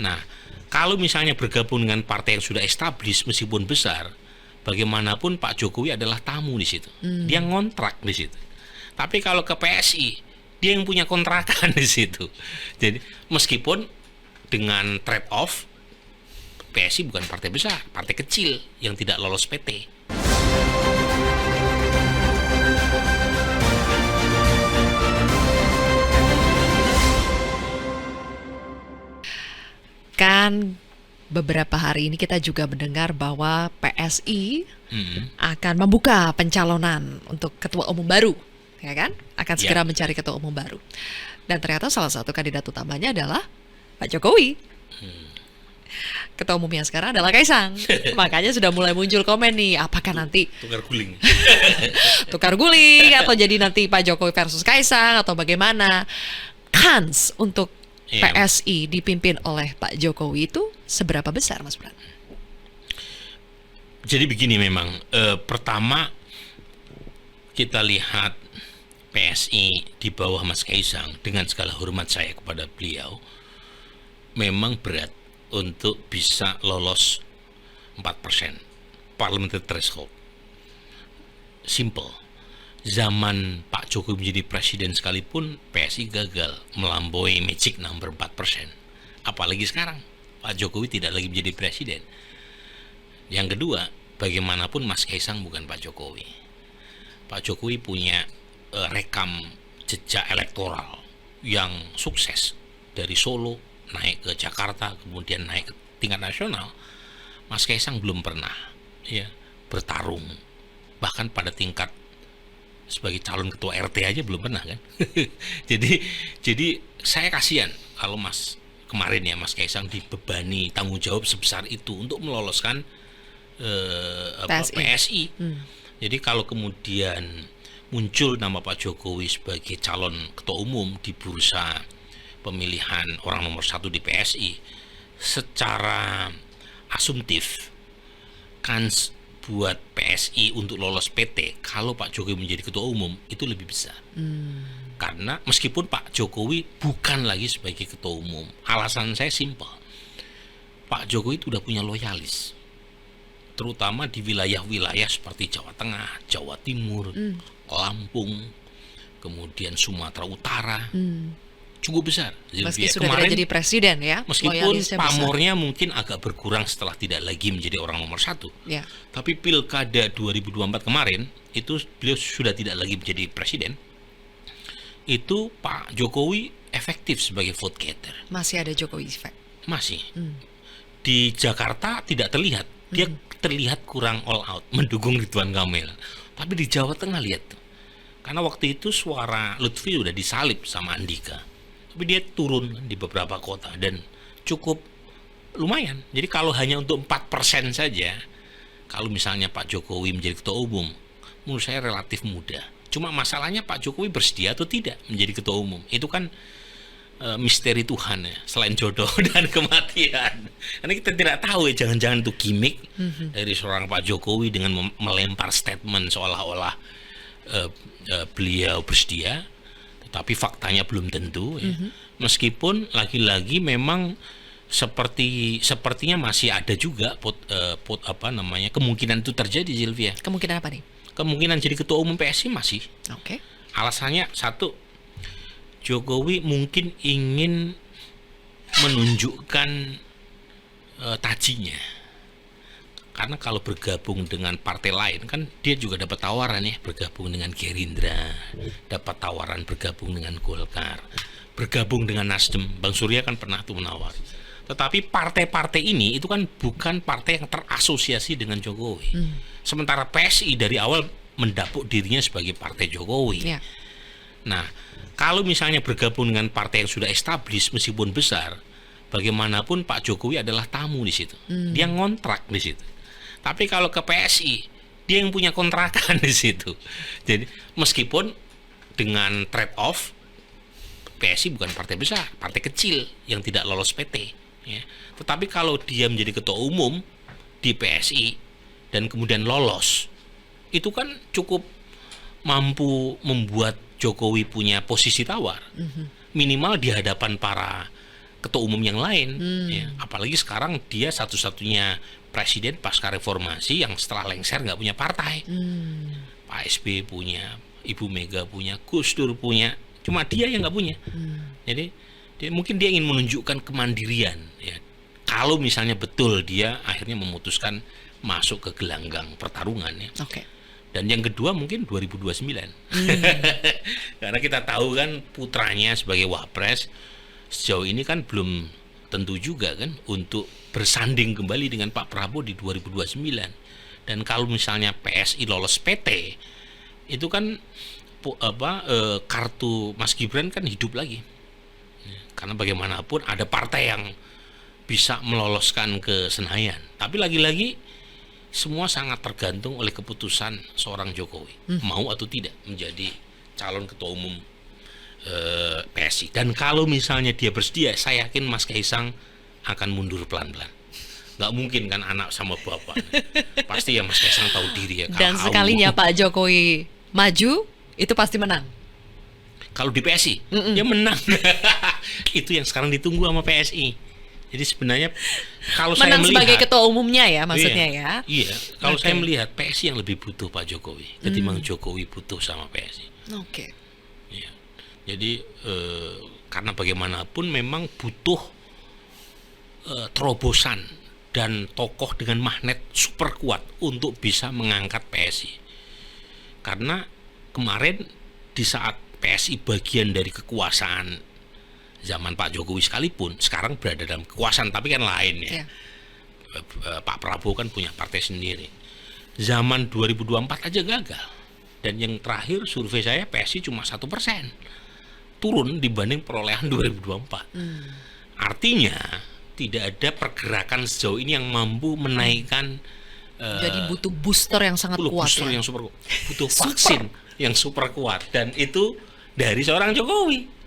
Nah, kalau misalnya bergabung dengan partai yang sudah established meskipun besar, bagaimanapun Pak Jokowi adalah tamu di situ. Dia ngontrak di situ. Tapi kalau ke PSI, dia yang punya kontrakan di situ. Jadi meskipun dengan trade off, PSI bukan partai besar, partai kecil yang tidak lolos PT. Kan beberapa hari ini kita juga mendengar bahwa PSI akan membuka pencalonan untuk ketua umum baru, ya kan? Akan segera mencari ketua umum baru. Dan ternyata salah satu kandidat utamanya adalah Pak Jokowi. Ketua umumnya sekarang adalah Kaisang. Makanya sudah mulai muncul komen nih, apakah nanti Tukar guling. tukar guling atau jadi nanti Pak Jokowi versus Kaisang atau bagaimana? Kans untuk PSI dipimpin oleh Pak Jokowi itu seberapa besar, Mas Pran? Jadi begini memang, pertama kita lihat PSI di bawah Mas Kaisang, dengan segala hormat saya kepada beliau, memang berat untuk bisa lolos 4% parliamentary threshold. Simple. Zaman Pak Jokowi menjadi presiden sekalipun PSI gagal melampaui magic number 4%. Apalagi sekarang Pak Jokowi tidak lagi menjadi presiden. Yang kedua, bagaimanapun Mas Kaisang bukan Pak Jokowi. Pak Jokowi punya rekam jejak elektoral yang sukses, dari Solo naik ke Jakarta, kemudian naik ke tingkat nasional. Mas Kaisang belum pernah bertarung, bahkan pada tingkat sebagai calon ketua RT aja belum pernah kan. jadi saya kasihan kalau Mas Kaisang dibebani tanggung jawab sebesar itu untuk meloloskan PSI. Jadi kalau kemudian muncul nama Pak Jokowi sebagai calon ketua umum di bursa pemilihan orang nomor 1 di PSI, secara asumtif kans buat PSI untuk lolos PT kalau Pak Jokowi menjadi ketua umum itu lebih besar. Karena meskipun Pak Jokowi bukan lagi sebagai ketua umum, alasan saya simpel. Pak Jokowi itu udah punya loyalis, terutama di wilayah-wilayah seperti Jawa Tengah, Jawa Timur, Lampung, kemudian Sumatera Utara. Cukup besar. Meski sudah tidak jadi presiden ya. Meskipun pamornya mungkin agak berkurang setelah tidak lagi menjadi orang nomor 1. Ya. Tapi pilkada 2024 kemarin itu beliau sudah tidak lagi menjadi presiden. Itu Pak Jokowi efektif sebagai vote getter. Masih ada Jokowi effect. Masih. Di Jakarta tidak terlihat. Dia terlihat kurang all out mendukung Ridwan Kamil. Tapi di Jawa Tengah lihat tuh. Karena waktu itu suara Lutfi udah disalib sama Andika. Tapi dia turun di beberapa kota dan cukup lumayan. Jadi kalau hanya untuk 4% saja, kalau misalnya Pak Jokowi menjadi ketua umum, menurut saya relatif mudah. Cuma masalahnya Pak Jokowi bersedia atau tidak menjadi ketua umum. Itu kan misteri Tuhan ya, selain jodoh dan kematian. Karena kita tidak tahu ya, jangan-jangan itu gimmick dari seorang Pak Jokowi dengan melempar statement seolah-olah beliau bersedia. Tapi faktanya belum tentu ya. Meskipun lagi-lagi memang sepertinya masih ada juga kemungkinan itu terjadi, Zilvia. Kemungkinan apa nih? Kemungkinan jadi ketua umum PSI masih. Oke. Alasannya satu, Jokowi mungkin ingin menunjukkan tajinya. Karena kalau bergabung dengan partai lain kan dia juga dapat tawaran ya, bergabung dengan Gerindra, dapat tawaran bergabung dengan Golkar, bergabung dengan Nasdem. Bang Surya kan pernah tuh menawar. Tetapi partai-partai ini itu kan bukan partai yang terasosiasi dengan Jokowi. Sementara PSI dari awal mendapuk dirinya sebagai partai Jokowi. Ya. Nah, kalau misalnya bergabung dengan partai yang sudah established meskipun besar, bagaimanapun Pak Jokowi adalah tamu di situ. Dia ngontrak di situ. Tapi kalau ke PSI, dia yang punya kontrakan di situ. Jadi meskipun dengan trade off, PSI bukan partai besar, partai kecil yang tidak lolos PT. Ya. Tetapi kalau dia menjadi ketua umum di PSI dan kemudian lolos, itu kan cukup mampu membuat Jokowi punya posisi tawar. Minimal di hadapan para ketua umum yang lain. Ya. Apalagi sekarang dia satu-satunya presiden pasca reformasi yang setelah lengser nggak punya partai. Pak SBY punya, Ibu Mega punya, Gus Dur punya, cuma dia yang nggak punya. Jadi mungkin dia ingin menunjukkan kemandirian. Ya. Kalau misalnya betul dia akhirnya memutuskan masuk ke gelanggang pertarungan. Ya. Oke. Dan yang kedua mungkin 2029. Karena kita tahu kan putranya sebagai wapres sejauh ini kan belum tentu juga kan untuk bersanding kembali dengan Pak Prabowo di 2029. Dan kalau misalnya PSI lolos PT, itu kan kartu Mas Gibran kan hidup lagi. Karena bagaimanapun ada partai yang bisa meloloskan ke Senayan. Tapi lagi-lagi semua sangat tergantung oleh keputusan seorang Jokowi mau atau tidak menjadi calon ketua umum PSI. Dan kalau misalnya dia bersedia, saya yakin Mas Kaisang akan mundur pelan-pelan. Nggak mungkin kan anak sama bapak. Pasti ya Mas Kaisang tahu diri ya. Dan sekalinya Pak Jokowi maju, itu pasti menang. Kalau di PSI, dia menang. Itu yang sekarang ditunggu sama PSI. Jadi sebenarnya kalau saya Menang melihat sebagai ketua umumnya ya maksudnya ya. Iya, kalau saya melihat PSI yang lebih butuh Pak Jokowi ketimbang Jokowi butuh sama PSI. Oke. Iya. Jadi karena bagaimanapun memang butuh terobosan dan tokoh dengan magnet super kuat untuk bisa mengangkat PSI. Karena kemarin di saat PSI bagian dari kekuasaan zaman Pak Jokowi sekalipun sekarang berada dalam kekuasaan tapi kan lain ya. Pak Prabowo kan punya partai sendiri. Zaman 2024 aja gagal. Dan yang terakhir survei saya PSI cuma 1%. Turun dibanding perolehan 2024. Artinya tidak ada pergerakan sejauh ini yang mampu menaikkan. Jadi butuh booster yang sangat kuat. Booster ya? yang super kuat. Butuh vaksin yang super kuat. Dan itu dari seorang Jokowi.